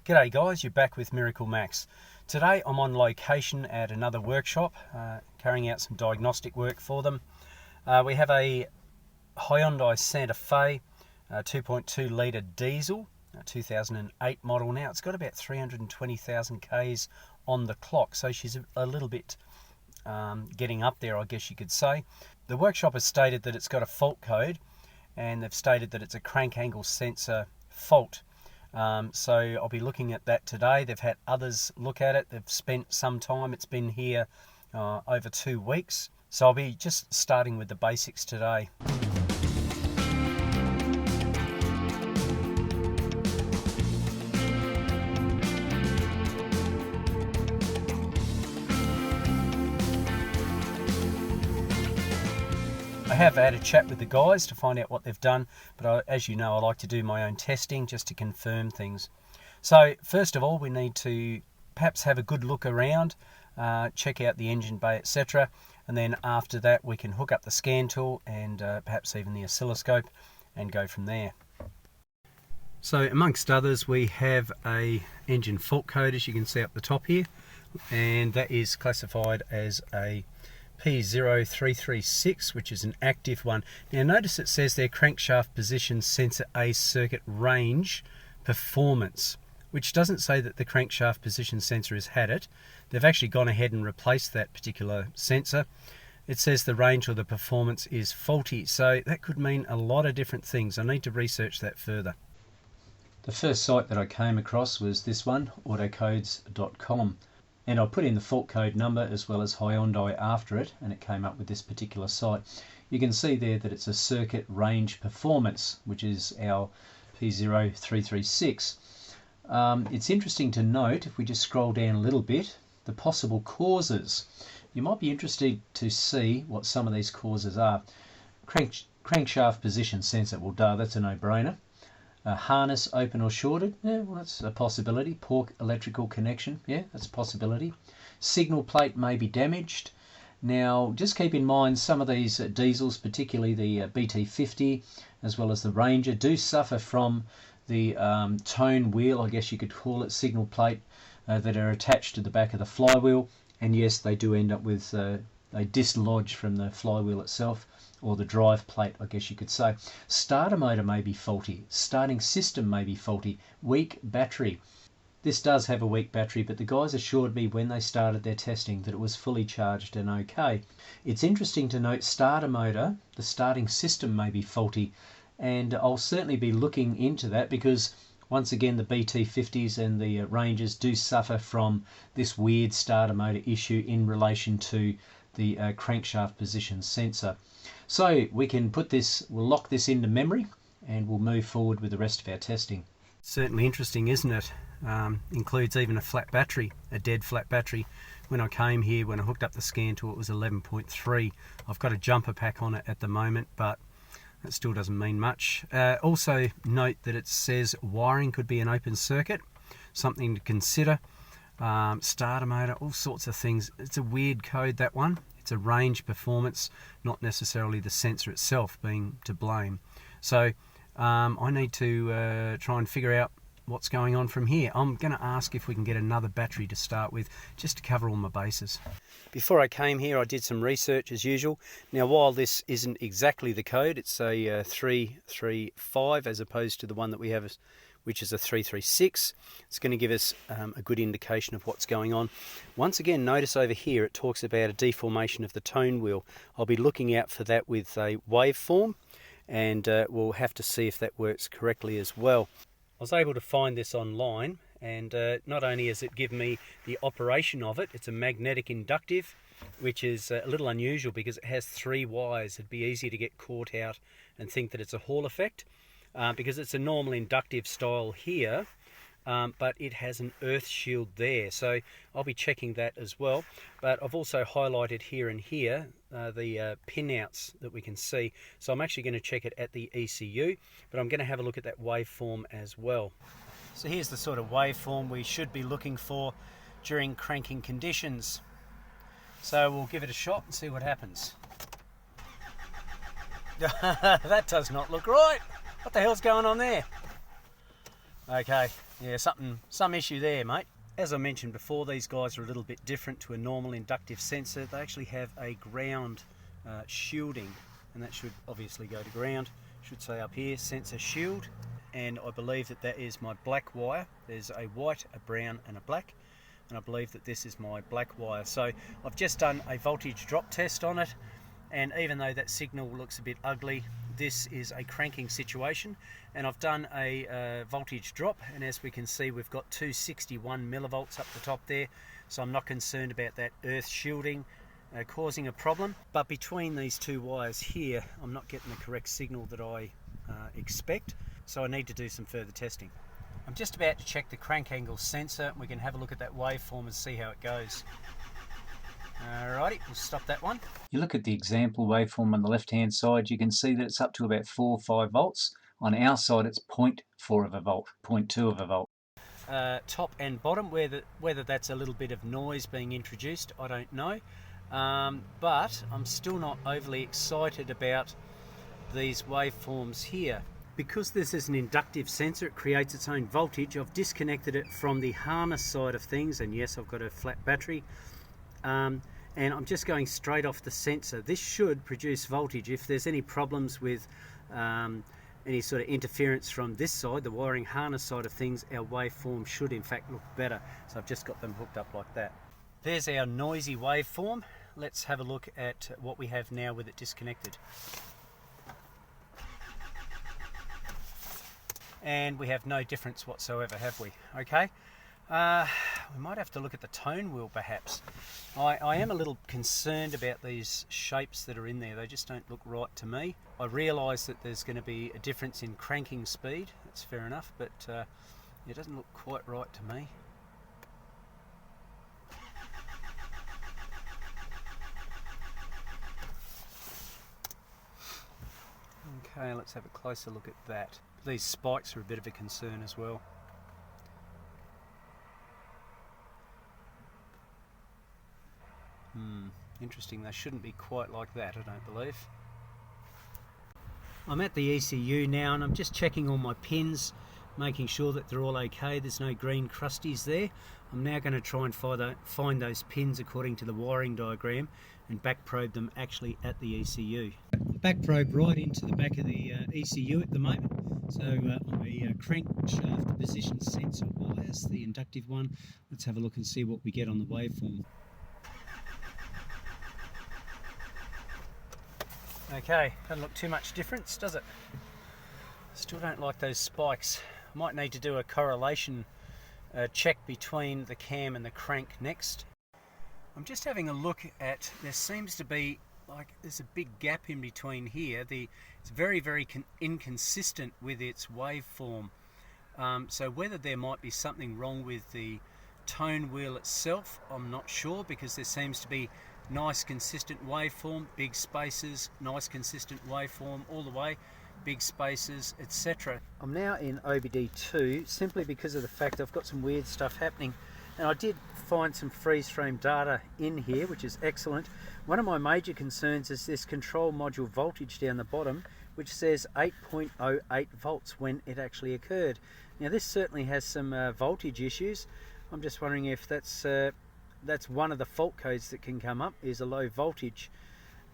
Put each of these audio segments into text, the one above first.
G'day guys, you're back with MiracleMAX. Today I'm on location at another workshop, carrying out some diagnostic work for them. We have a Hyundai Santa Fe 2.2 litre diesel, 2008 model now. It's got about 320,000 Ks on the clock, so she's a little bit getting up there, I guess you could say. The workshop has stated that it's got a fault code, and they've stated that it's a crank angle sensor fault. So I'll be looking at that today. They've had others look at it. They've spent some time. It's been here over 2 weeks. So I'll be just starting with the basics today. I have had a chat with the guys to find out what they've done, but as you know, I like to do my own testing just to confirm things. So first of all, we need to perhaps have a good look around, check out the engine bay, etc. And then after that, we can hook up the scan tool and perhaps even the oscilloscope and go from there. So amongst others, we have a engine fault code, as you can see up the top here, and that is classified as a P0336, which is an active one. Now notice it says there crankshaft position sensor A circuit range performance, which doesn't say that the crankshaft position sensor has had it. They've actually gone ahead and replaced that particular sensor. It says the range or the performance is faulty, so that could mean a lot of different things. I need to research that further. The first site that I came across was this one, autocodes.com. And I put in the fault code number as well as Hyundai after it, and it came up with this particular site. You can see there that it's a circuit range performance, which is our P0336. It's interesting to note, if we just scroll down a little bit, the possible causes. You might be interested to see what some of these causes are. Crankshaft position sensor, well duh, that's a no-brainer. Harness open or shorted, yeah, well that's a possibility. Poor electrical connection, yeah, that's a possibility. Signal plate may be damaged. Now just keep in mind some of these diesels, particularly the BT50 as well as the Ranger, do suffer from the tone wheel, I guess you could call it, signal plate that are attached to the back of the flywheel, and yes, they do end up with they dislodge from the flywheel itself, or the drive plate, I guess you could say. Starter motor may be faulty, starting system may be faulty, weak battery. This does have a weak battery, but the guys assured me when they started their testing that it was fully charged and okay. It's interesting to note starter motor, the starting system may be faulty, and I'll certainly be looking into that because once again the BT50s and the Rangers do suffer from this weird starter motor issue in relation to the crankshaft position sensor. So we can put this, we'll lock this into memory and we'll move forward with the rest of our testing. Certainly interesting, isn't it? Includes even a flat battery, a dead flat battery. When I came here, when I hooked up the scan tool, it was 11.3. I've got a jumper pack on it at the moment, but that still doesn't mean much. Also note that it says wiring could be an open circuit, something to consider. Starter motor, all sorts of things. It's a weird code, that one. It's a range performance, not necessarily the sensor itself being to blame. So I need to try and figure out what's going on from here. I'm going to ask if we can get another battery to start with, just to cover all my bases. Before I came here, I did some research as usual. Now, while this isn't exactly the code, it's a 335 as opposed to the one that we have, which is a 336. It's going to give us a good indication of what's going on. Once again, notice over here it talks about a deformation of the tone wheel. I'll be looking out for that with a waveform, and we'll have to see if that works correctly as well. I was able to find this online, and not only has it given me the operation of it, it's a magnetic inductive, which is a little unusual because it has 3 wires. It'd be easy to get caught out and think that it's a Hall effect. Because it's a normal inductive style here, but it has an earth shield there, so I'll be checking that as well. But I've also highlighted here and here the pinouts that we can see, so I'm actually going to check it at the ECU, but I'm going to have a look at that waveform as well. So here's the sort of waveform we should be looking for during cranking conditions. So we'll give it a shot and see what happens. That does not look right. What the hell's going on there? Okay, Yeah, some issue there, mate. As I mentioned before, these guys are a little bit different to a normal inductive sensor. They actually have a ground shielding, and that should obviously go to ground. Should say up here, sensor shield, and I believe that that is my black wire. There's a white, a brown and a black, and I believe that this is my black wire. So I've just done a voltage drop test on it, and even though that signal looks a bit ugly, this is a cranking situation, and I've done a voltage drop, and as we can see, we've got 261 millivolts up the top there, so I'm not concerned about that earth shielding causing a problem. But between these two wires here, I'm not getting the correct signal that I expect, so I need to do some further testing. I'm just about to check the crank angle sensor. We can have a look at that waveform and see how it goes. Alrighty, we'll stop that one. You look at the example waveform on the left hand side, you can see that it's up to about 4 or 5 volts. On our side it's 0.4 of a volt, 0.2 of a volt. Top and bottom, whether that's a little bit of noise being introduced, I don't know. But I'm still not overly excited about these waveforms here. Because this is an inductive sensor, it creates its own voltage. I've disconnected it from the harness side of things, and yes, I've got a flat battery. And I'm just going straight off the sensor. This should produce voltage. If there's any problems with any sort of interference from this side, the wiring harness side of things, our waveform should in fact look better. So I've just got them hooked up like that. There's our noisy waveform. Let's have a look at what we have now with it disconnected. And we have no difference whatsoever, have we? Okay. We might have to look at the tone wheel perhaps. I am a little concerned about these shapes that are in there. They just don't look right to me. I realise that there's going to be a difference in cranking speed. That's fair enough, but it doesn't look quite right to me. Okay, let's have a closer look at that. These spikes are a bit of a concern as well. Interesting, they shouldn't be quite like that, I don't believe. I'm at the ECU now, and I'm just checking all my pins, making sure that they're all okay. There's no green crusties there. I'm now going to try and find those pins according to the wiring diagram and back probe them actually at the ECU. Back probe right into the back of the ECU at the moment. So on the crankshaft position sensor wires, the inductive one, let's have a look and see what we get on the waveform. Okay, doesn't look too much difference, does it? Still don't like those spikes. Might need to do a correlation check between the cam and the crank next. I'm just having a look at, there seems to be like there's a big gap in between here. It's very inconsistent with its waveform. So whether there might be something wrong with the tone wheel itself, I'm not sure, because there seems to be nice consistent waveform, big spaces, nice consistent waveform all the way, big spaces, etc. I'm now in OBD2 simply because of the fact I've got some weird stuff happening, and I did find some freeze frame data in here, which is excellent. One of my major concerns is this control module voltage down the bottom, which says 8.08 volts when it actually occurred. Now this certainly has some voltage issues. I'm just wondering if that's one of the fault codes that can come up, is a low voltage.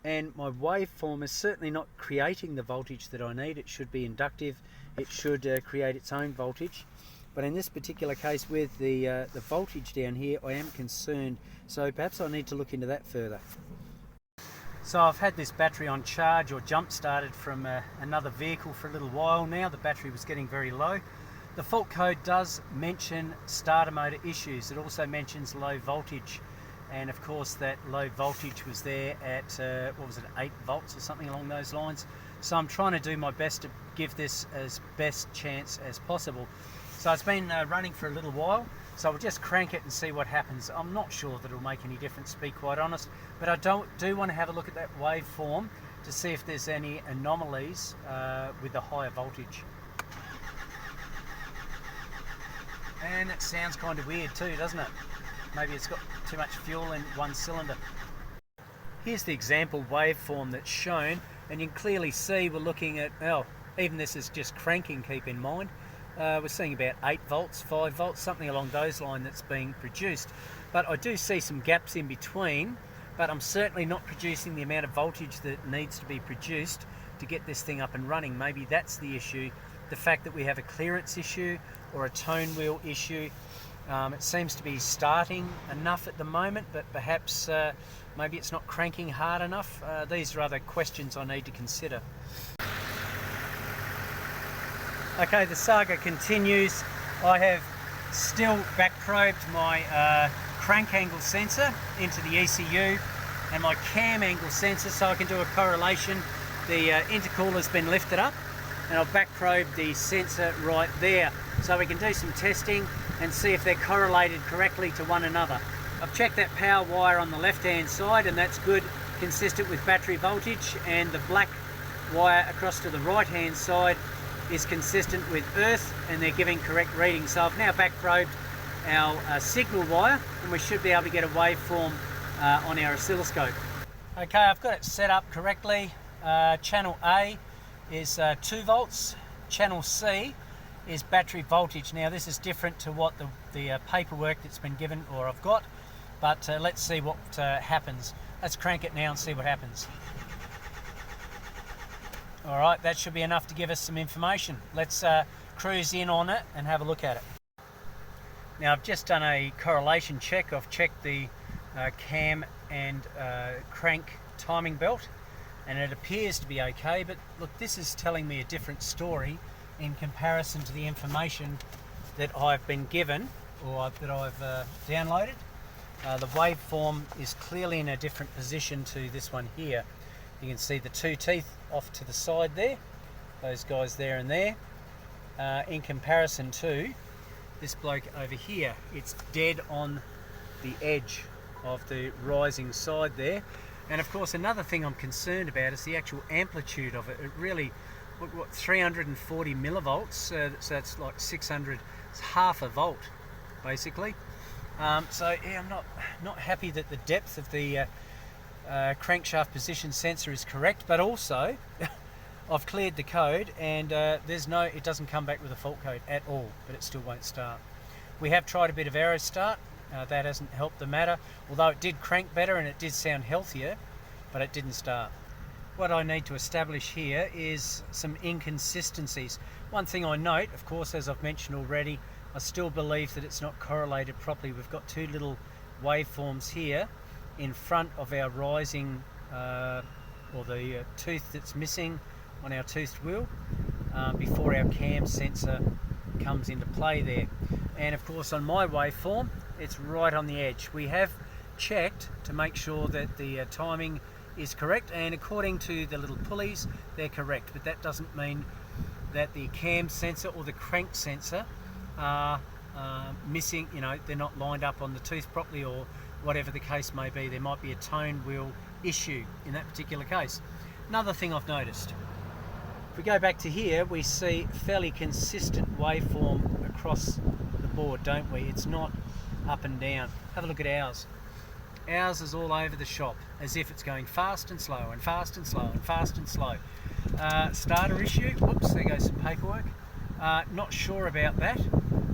And my waveform is certainly not creating the voltage that I need. It should be inductive. It should create its own voltage. But in this particular case with the voltage down here, I am concerned. So perhaps I need to look into that further. So I've had this battery on charge or jump started from another vehicle for a little while now. The battery was getting very low. The fault code does mention starter motor issues. It also mentions low voltage, and of course that low voltage was there at 8 volts or something along those lines. So I'm trying to do my best to give this as best chance as possible. So it's been running for a little while, so we'll just crank it and see what happens. I'm not sure that it'll make any difference, to be quite honest, but I do want to have a look at that waveform to see if there's any anomalies with the higher voltage. And it sounds kind of weird too, doesn't it? Maybe it's got too much fuel in one cylinder. Here's the example waveform that's shown, and you can clearly see we're looking at, well, even this is just cranking, keep in mind. We're seeing about 8 volts, 5 volts, something along those lines that's being produced. But I do see some gaps in between, but I'm certainly not producing the amount of voltage that needs to be produced to get this thing up and running. Maybe that's the issue, the fact that we have a clearance issue or a tone wheel issue. It seems to be starting enough at the moment, but perhaps maybe it's not cranking hard enough. These are other questions I need to consider. Okay, the saga continues. I have still back probed my crank angle sensor into the ECU and my cam angle sensor so I can do a correlation. The intercooler's been lifted up and I've back probed the sensor right there so we can do some testing and see if they're correlated correctly to one another. I've checked that power wire on the left hand side and that's good, consistent with battery voltage, and the black wire across to the right hand side is consistent with earth and they're giving correct readings. So I've now back probed our signal wire and we should be able to get a waveform on our oscilloscope. Okay, I've got it set up correctly. Channel A is 2 volts, channel C is battery voltage. Now this is different to what the paperwork that's been given or I've got, but let's see what happens. Let's crank it now and see what happens. Alright, that should be enough to give us some information. Let's cruise in on it and have a look at it. Now I've just done a correlation check. I've checked the cam and crank timing belt and it appears to be okay, but look, this is telling me a different story in comparison to the information that I've been given or that I've downloaded. The waveform is clearly in a different position to this one here. You can see the 2 teeth off to the side there, those guys there and there, in comparison to this bloke over here. It's dead on the edge of the rising side there. And of course another thing I'm concerned about is the actual amplitude of it. It really, what 340 millivolts, so that's like 600, it's half a volt basically. So yeah, I'm not happy that the depth of the crankshaft position sensor is correct, but also I've cleared the code and it doesn't come back with a fault code at all, but it still won't start. We have tried a bit of aero start. That hasn't helped the matter, although it did crank better and it did sound healthier, but it didn't start. What I need to establish here is some inconsistencies. One thing I note, of course, as I've mentioned already, I still believe that it's not correlated properly. We've got 2 little waveforms here in front of our rising, or the tooth that's missing on our toothed wheel before our cam sensor comes into play there. And of course on my waveform, it's right on the edge. We have checked to make sure that the timing is correct, and according to the little pulleys, they're correct, but that doesn't mean that the cam sensor or the crank sensor are missing, they're not lined up on the tooth properly or whatever the case may be. There might be a tone wheel issue in that particular case. Another thing I've noticed, if we go back to here, we see fairly consistent waveform across the board, don't we? It's not up and down. Have a look at ours. Ours is all over the shop, as if it's going fast and slow and fast and slow and fast and slow. Starter issue, whoops, there goes some paperwork. Not sure about that,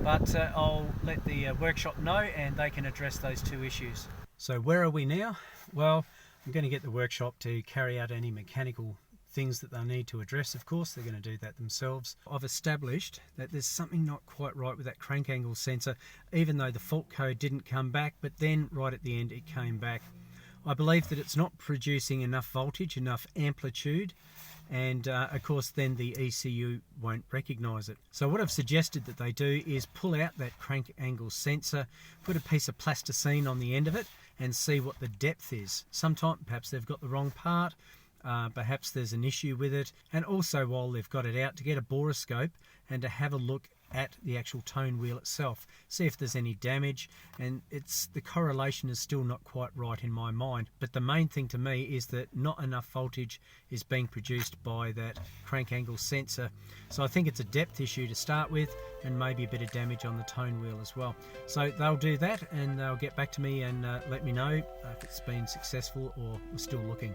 but I'll let the workshop know and they can address those 2 issues. So where are we now? Well, I'm going to get the workshop to carry out any mechanical things that they'll need to address. Of course, they're going to do that themselves. I've established that there's something not quite right with that crank angle sensor, even though the fault code didn't come back, but then right at the end it came back. I believe that it's not producing enough voltage, enough amplitude, and of course then the ECU won't recognize it. So what I've suggested that they do is pull out that crank angle sensor, put a piece of plasticine on the end of it and see what the depth is. Sometimes perhaps they've got the wrong part, perhaps there's an issue with it, and also while they've got it out, to get a boroscope and to have a look at the actual tone wheel itself, see if there's any damage. And the correlation is still not quite right in my mind, but the main thing to me is that not enough voltage is being produced by that crank angle sensor. So I think it's a depth issue to start with, and maybe a bit of damage on the tone wheel as well. So they'll do that and they'll get back to me and let me know if it's been successful or we're still looking.